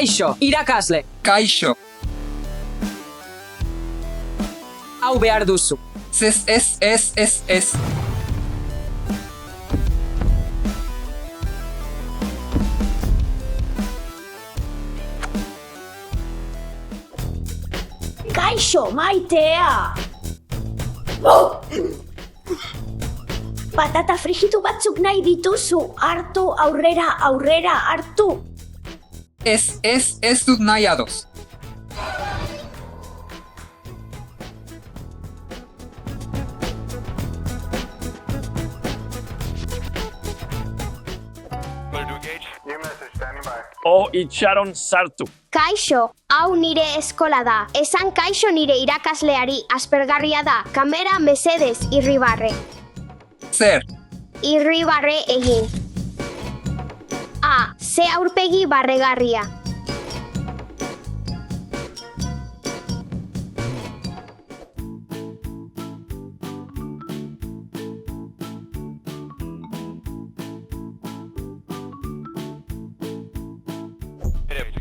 Kaixo, irakasle. Kaixo. Hau behar duzu. Ez. Kaixo, maitea! Patata frijitu batzuk nahi dituzu, hartu, aurrera, hartu. Ez dut nahi ados. Itxaron sartu. Kaixo, hau nire eskola da. Esan kaixo nire irakasleari aspergarria da. Kamera mesedez, irribarre. Zer? Irribarre egin. Ze aurpegi barregarria.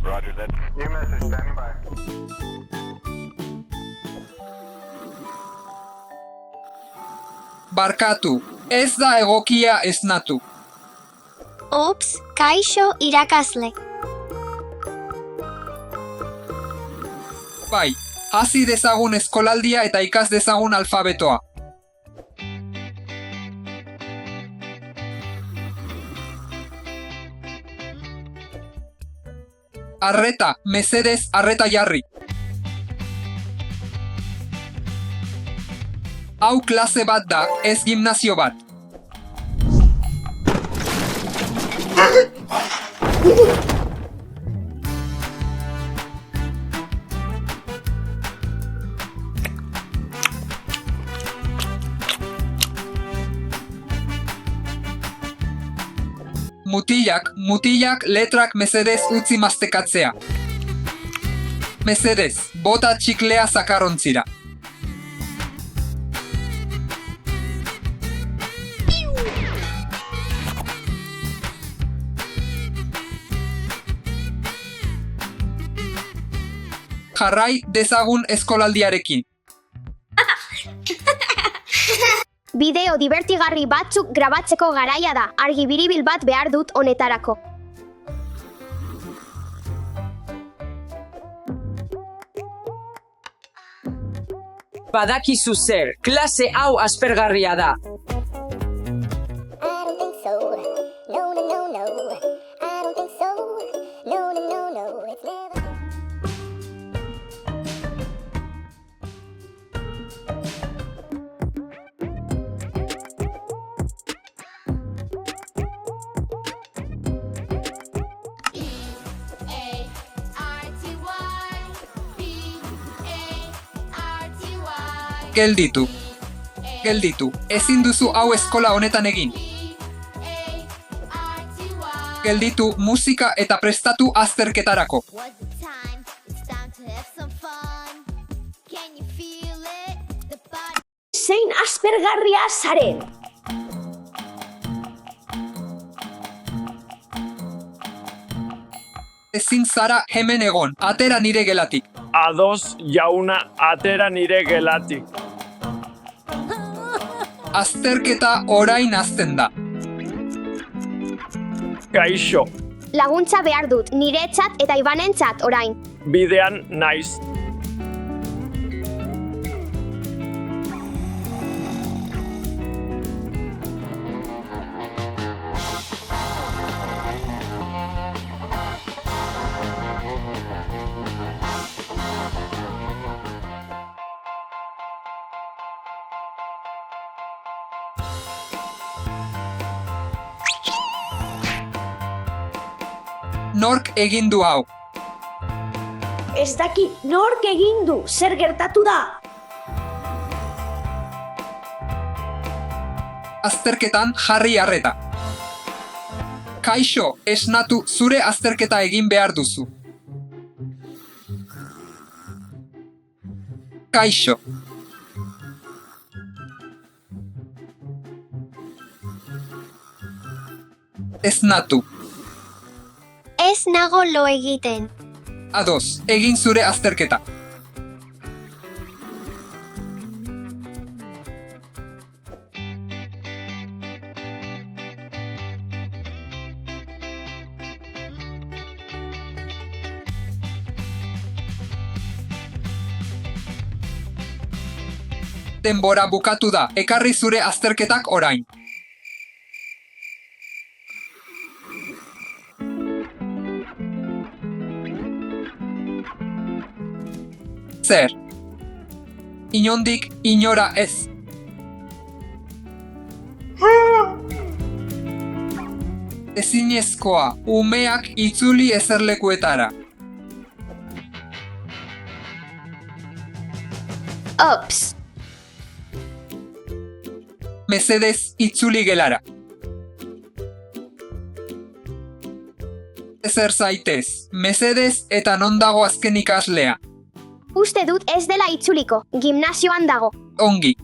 Roger that. New message standing by. Barkatu, ez da egokia esnatu. Ups, kaixo irakasle. Bai, hasi dezagun eskolaldia eta ikas dezagun alfabetoa. Arreta, mesedez, arreta jarri. Hau klase bat da, ez gimnazio bat. Mutilak letrak mesedez utzi mastekatzea. Mesedez, bota txiklea zakarrontzira. Jarrai dezagun eskolaldiarekin. Bideo divertigarri batzuk grabatzeko garaia da. Argi biribil bat behar dut honetarako. Badakizu zer, klase hau aspergarria da. Gelditu. Ezin duzu hau eskola honetan egin. Gelditu musika eta prestatu azterketarako. Zein aspergarria zaren? Ezin zara hemen egon, atera nire gelatik. Ados jauna atera nire gelatik. Azterketa orain hasten da. Kaixo, Laguntza behar dut, niretzat eta Ibanentzat orain. bidean naiz. Nork egin du hau? Ez dakit nork egin du, zer gertatu da? Azterketan jarri arreta. Kaixo, esnatu, zure azterketa egin behar duzu. Kaixo. Esnatu. Ez nago lo egiten. Ados, egin zure azterketa. Denbora bukatu da, ekarri zure azterketak orain. Zer? Inondik inora ez. Ezinezkoa, umeak itzuli eserlekuetara. Ops. Mesedez itzuli gelara. Ezer zaitez, mesedez eta non dago azken ikaslea. Uste dut ez dela itzuliko, gimnasioan dago. Ongi.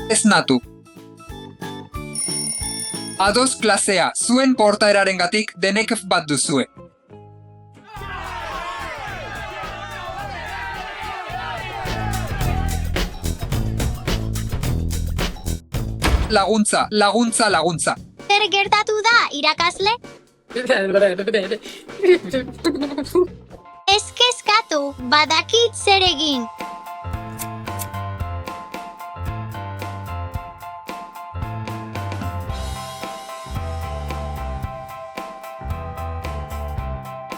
Esnatu. Ados klasea, zuen portaerarengatik denek F bat duzue. Laguntza, laguntza, laguntza. Zer gertatu da, irakasle? Ez kezkatu, badakit zer egin.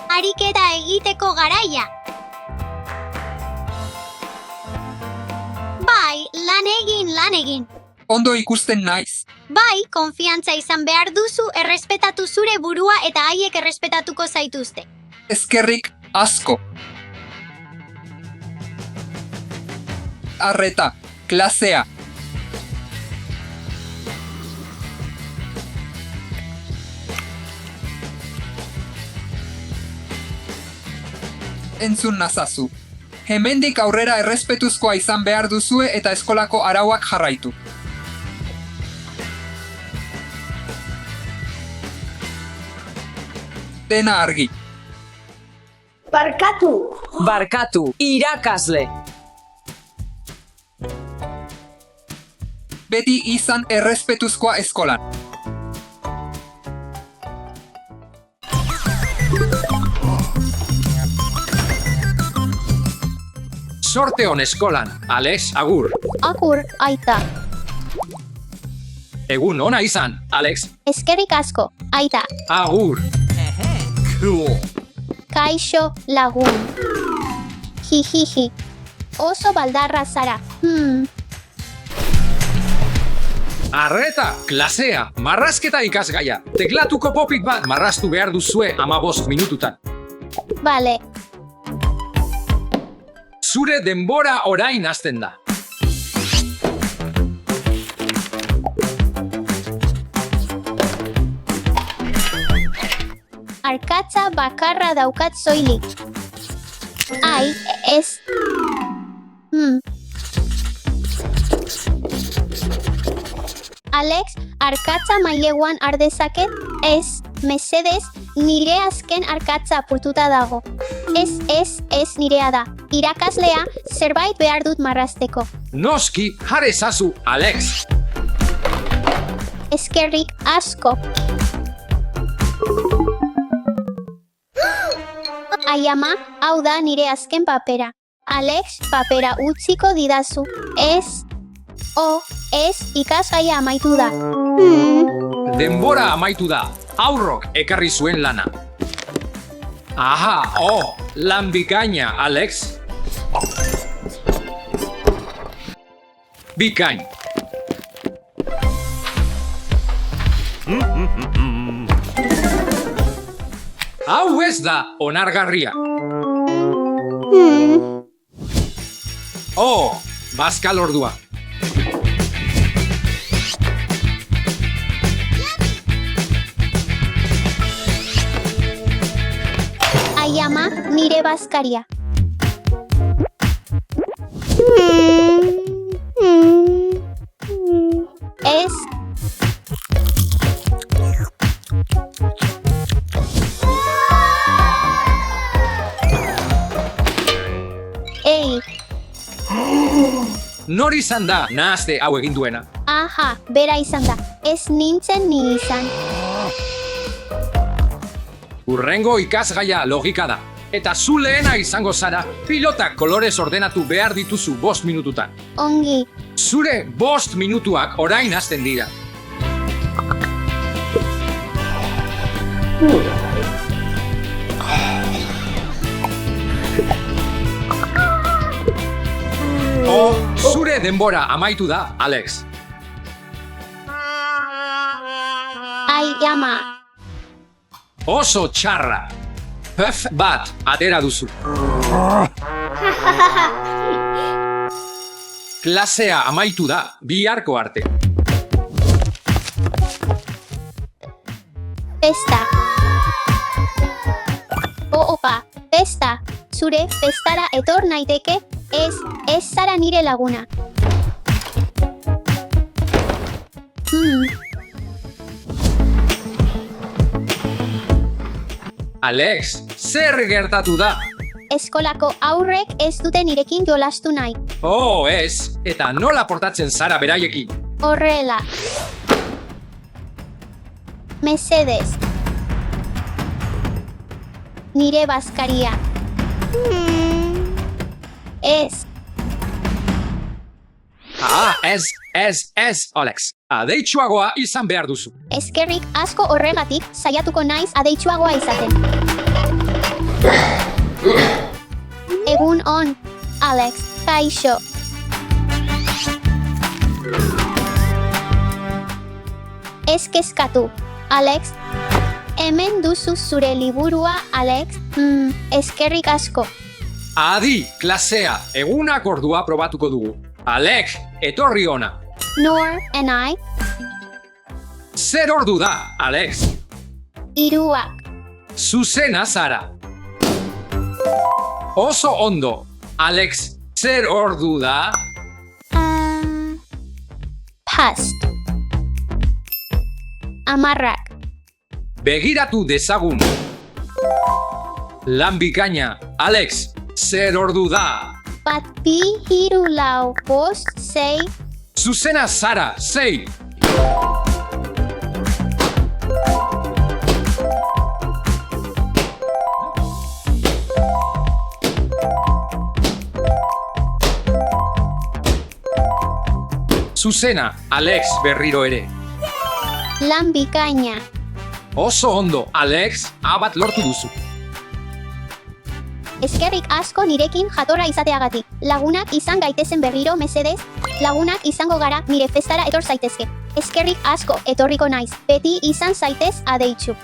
Ariketa egiteko garaia. Bai, lan egin. Ondo ikusten naiz. Bai, konfiantza izan behar duzu, errespetatu zure burua eta haiek errespetatuko zaituzte. Eskerrik asko. Arreta, klasea. Entzun nazazu. Hemendik aurrera errespetuzkoa izan behar duzue eta eskolako arauak jarraitu. Dena argi. Barkatu. Barkatu, irakasle. Beti izan errespetuzkoa eskolan. Sorte on eskolan, Alex, agur. Agur, aita. Egun ona izan, Alex. Eskerrik asko, aita. Agur. Cool. Kaixo lagun. Jijiji. Oso baldarra zara. Arreta, klasea, marrazketa ikasgaia. Teklatuko popit bat marraztu behar duzue 15 minututan. Bale. Zure denbora orain hasten da. Arkatza bakarra daukat soilik. Ai, ez. Alex, arkatza maileguan ardezaket? Ez, mesedez, nire azken arkatza apurtuta dago. Ez nirea da. Irakaslea, zerbait behar dut marrazteko. Noski, jare zazu, Alex. Eskerrik asko. Ai ama, hau da nire azken papera. Alex, papera utziko didazu. Ez, ikasgaia amaitu da. Denbora amaitu da. Aurrok ekarri zuen lana. Aha, lan bikaina, Alex. Bikain. Hau ez da onargarria. Bazkal ordua. Ai ama, nire bazkaria. Ez. nor izan da nahazte hau egin duena? Aha, bera izan da. Ez nintzen ni izan. Urrengo ikasgaia logika da. Eta zu lehena izango zara, pilotak kolorez ordenatu behar dituzu 5 minututan. Ongi. Zure 5 minutuak orain hasten dira. Zure denbora amaitu da, Alex. Ai, ama. Oso txarra. Puff bat atera duzu. Klasea amaitu da, biharko arte. Festa. Opa, festa. Zure festara etor naiteke, ez zara nire laguna. Alex, zer gertatu da? Eskolako aurrek ez dute nirekin jolastu nahi. Oh, ez, eta nola portatzen zara beraiekin? Horrela. Mesedez. Nire bazkaria. Ez. Ez, Alex. Adeitsuagoa izan behar duzu. Eskerrik asko horregatik saiatuko naiz adeitsuagoa izaten. Egun on, Alex, kaixo. Ez kezkatu, Alex. Hemen duzu zure liburua, Alex. Eskerrik asko. Adi, klasea, egunak ordua probatuko dugu. Alex, etorri ona. Nor and I. Zer ordu da, Alex? 3. Zuzena zara. Oso ondo. Alex, zer ordu da? Past. 10. Begiratu dezagun. Lan bikaina. Alex, zer ordu da? 1, 2, 3, 4, 5, 6. Zuzena zara, 6. Zuzena, Alex berriro ere. Lan bikaina. Oso ondo, Alex, abat lortu duzu. Eskerrik asko nirekin jatorra izateagatik. Lagunak izan gaitezen berriro, mesedez. Lagunak izango gara nire festara etor zaitezke. Eskerrik asko etorriko naiz. Beti izan zaitez adeitsu.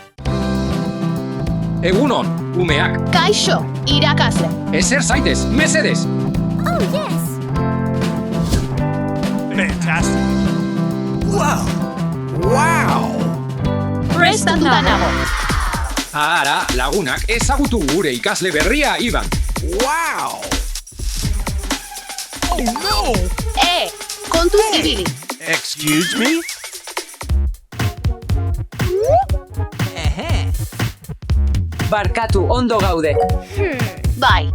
Egunon, umeak. Kaixo, irakasle. Ezer zaitez, mesedez. Fantastic. Wow. Prestatuta nago. Ara, lagunak ezagutu gure ikasle berria, Iban. Wow. Oh no. Kontuz ibili. Excuse me? Barkatu, ondo gaude. Bai.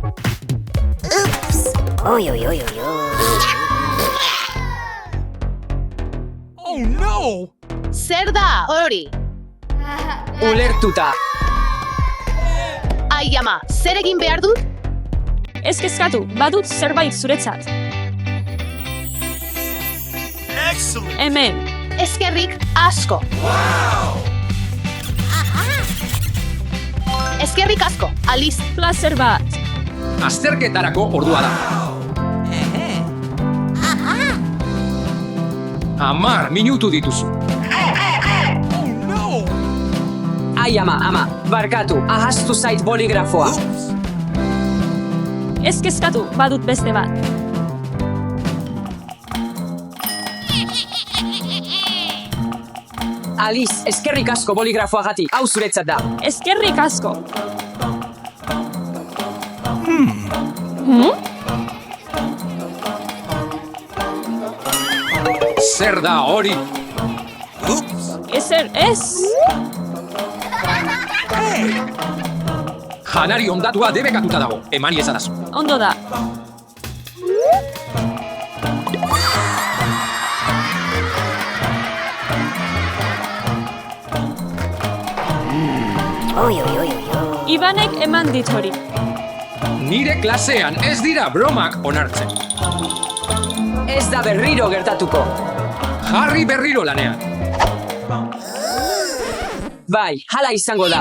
Oh no. Zer da hori? Ulertuta. Ai ama, zer egin behar dut? Ez kezkatu, badut zerbait zuretzat. Excellent. Hemen, Eskerrik asko. Eskerrik asko, Alice. plazer bat. Azterketarako ordua da. 10 minutu dituzu. Oh no. Ai ama, barkatu, ahaztu zait boligrafoa. Ez kezkatu, badut beste bat. Alice, eskerrik asko boligrafoagatik, hau zuretzat da. Eskerrik asko. Zer da hori? Ezer ez. Janari ondatua debekatuta dago, emani ezadazu. Ondo da. Ibanek eman dit hori. Nire klasean ez dira bromak onartzen. Ez da berriro gertatuko. Jarri berriro lanean. Bai, hala izango da.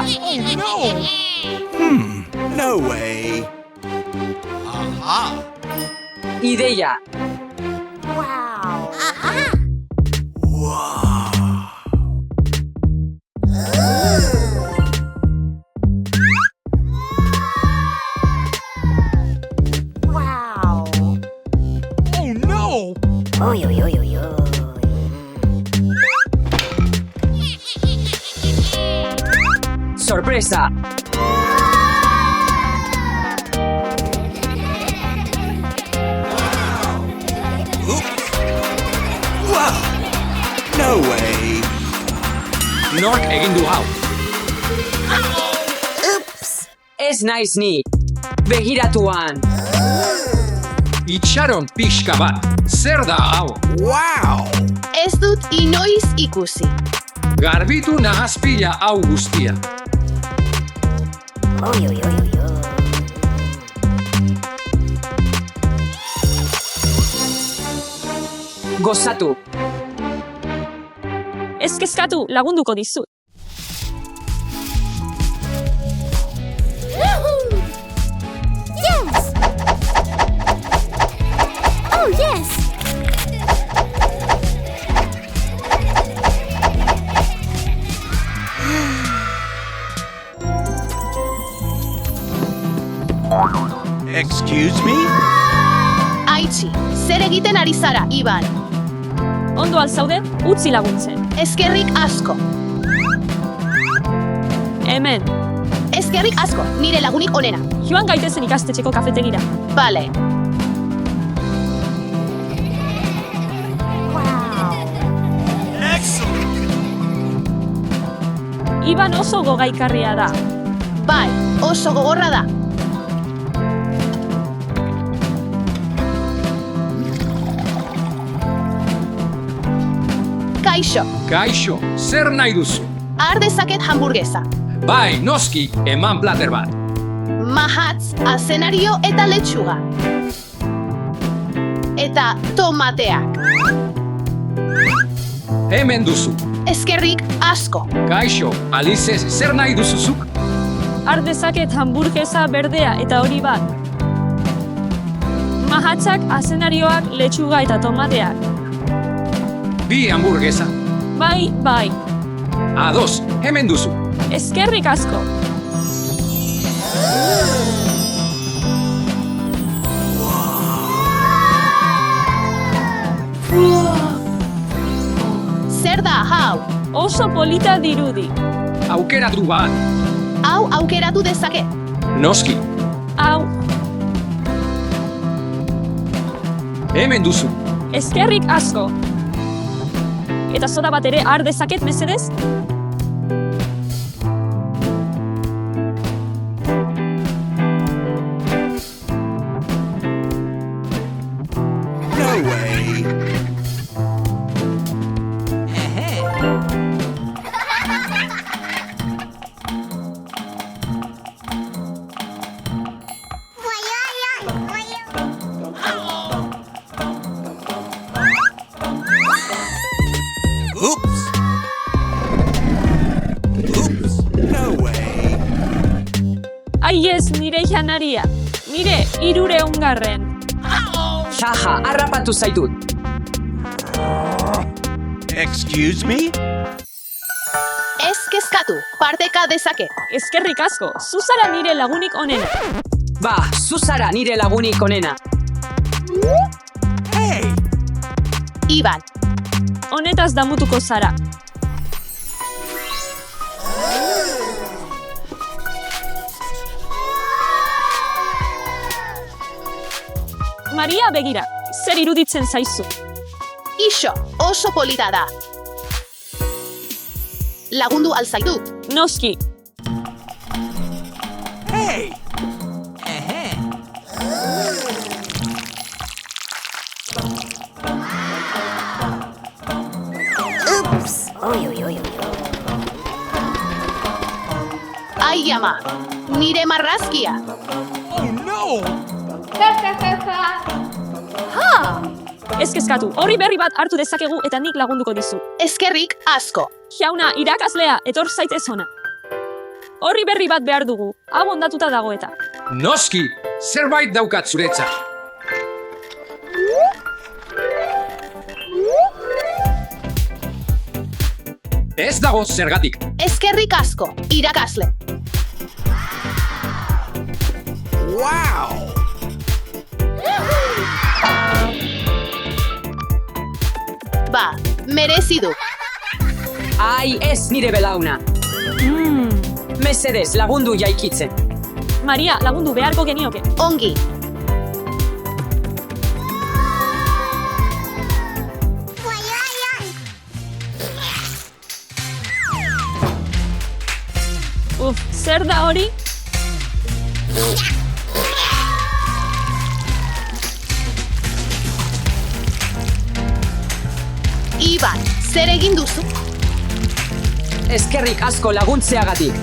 No way. Ideia. Sorpresa. No way. Nork egin du hau. Ez naiz ni. Begiratuan. Itxaron pixka bat. Zer da hau? Wow. Ez dut inoiz ikusi. Garbitu nahazpila hau guztia. Gozatu. Ez kezkatu, lagunduko dizut. Excuse me? Aitzi, zer egiten ari zara, Iban? Ondo alzaude, utzi laguntzen. Eskerrik asko. Hemen, Eskerrik asko, nire lagunik onena. joan gaitezen ikastetxeko kafetegira. Bale. Iban oso gogaikarria da. Bai, oso gogorra da. Kaixo, Kaixo, zer nahi duzu? har dezaket hamburguesa. Bai, noski, eman plater bat. Mahatz, azenario eta letxuga. Eta tomateak. Hemen duzu. Eskerrik asko. Kaixo, Alice, zer nahi duzuzuk? Har dezaket hamburguesa berdea eta hori bat. Mahatzak, azenarioak, letxuga eta tomateak. Bi hamburguesa. Bai, bai. Ados, hemen duzu. Eskerrik asko. Zer da, hau? Oso polita dirudi. Aukeratu bat. Hau aukeratu dezaket. Noski, Hau, hemen duzu. eskerrik asko. Eta soda bat ere har dezaket mesedez? No way. Oops. Oops. No way. Ai ez, nire janaria. Nire 300. Jaja, harrapatu zaitut. Excuse me? Ez kezkatu, parteka dezaket. Eskerrik asko, zu zara nire lagunik onena. Ba, zu zara nire lagunik onena. Hey. Iban, Honetaz damutuko zara. Maria, begira, zer iruditzen zaizu? iso, oso polita da. Lagundu alzaitut. Noski, Hey. Ai ama, nire marrazkia. Ez kezkatu, horri berri bat hartu dezakegu eta nik lagunduko dizu. Eskerrik asko. Jauna, irakaslea, etor zaitez hona. Horri berri bat behar dugu, hau ondatuta dago eta. Noski, zerbait daukat zuretzat. Ez dago zergatik. Eskerrik asko, irakasle. Ba, merezi du. Ai, ez nire belauna. Mesedez, lagundu jaikitzen. Maria, lagundu beharko genioke. Ongi. Zer da hori? Iban, zer egin duzu? Eskerrik asko laguntzeagatik.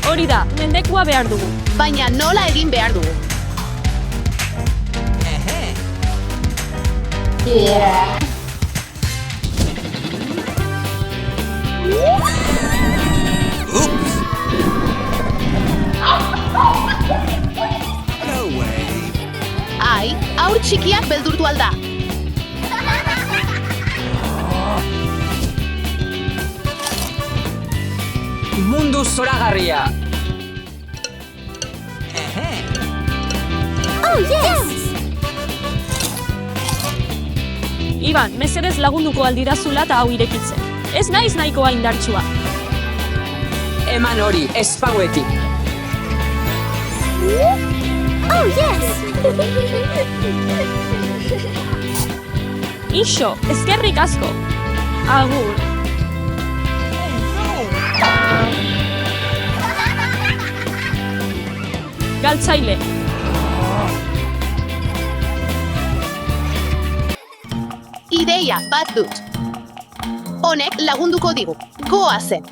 Hori da, mendekua behar dugu. Baina nola egin behar dugu? Ai, haur txikiak beldurtu alda. Mundu zoragarria. Iban, mesedez lagunduko aldidazula eta hau irekitzen. Ez naiz nahikoa indartsua. Eman hori, espauetik. Ixo, eskerrik asko. Agur. Galtzaile. Ideia bat dut. Honek lagunduko digu. Goazen.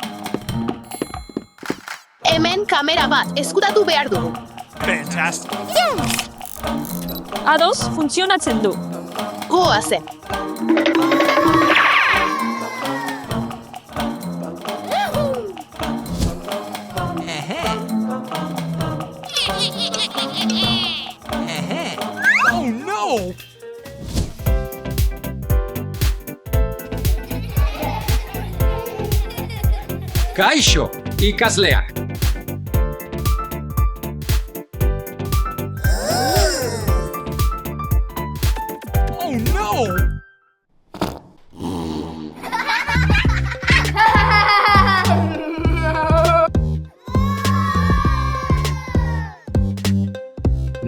Hemen kamera bat eskutatu behar dugu. Ados, funtzionatzen du. Goazen. Kaixo, ikasleak.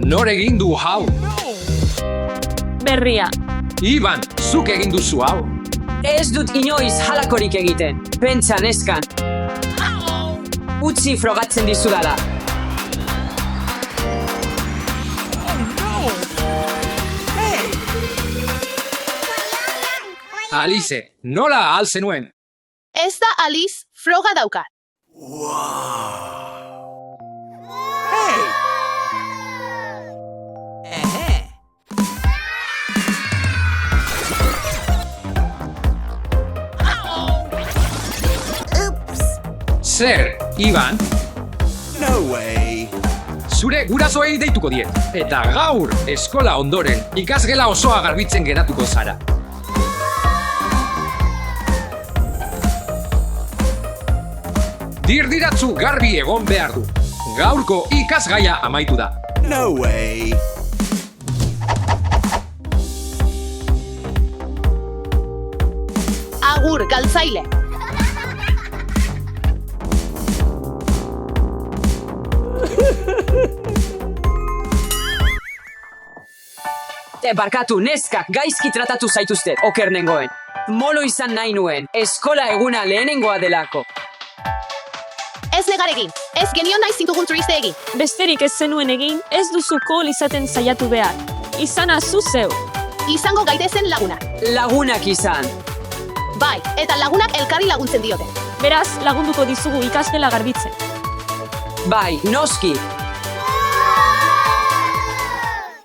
Nor egin du hau? Berria. Iban, zuk egin duzu hau. Ez dut inoiz halakorik egiten. Pentsa neskan. Utzi frogatzen dizudala. Alice, nola ahal zenuen? Ez da Alice froga daukat. Zer, Iban? No way. Zure gurasoei deituko diet. Eta gaur, eskola ondoren, ikasgela osoa garbitzen geratuko zara. Dirdiratzu garbi egon behar du. Gaurko ikasgaia amaitu da. No way. Agur, galtzaile. Barkatu, neskak, gaizki tratatu zaituztet, oker nengoen. Molo izan nahi nuen, eskola eguna lehenengoa delako. Ez negar egin, ez genion nahi zintugun turiste egin. Besterik ez zenuen egin, ez duzu kol izaten saiatu behar. Izana zu zeu. Izango gaitezen lagunak. Lagunak izan. Bai, eta lagunak elkarri laguntzen diote. Beraz, lagunduko dizugu ikasgela garbitzen. Bai, noski,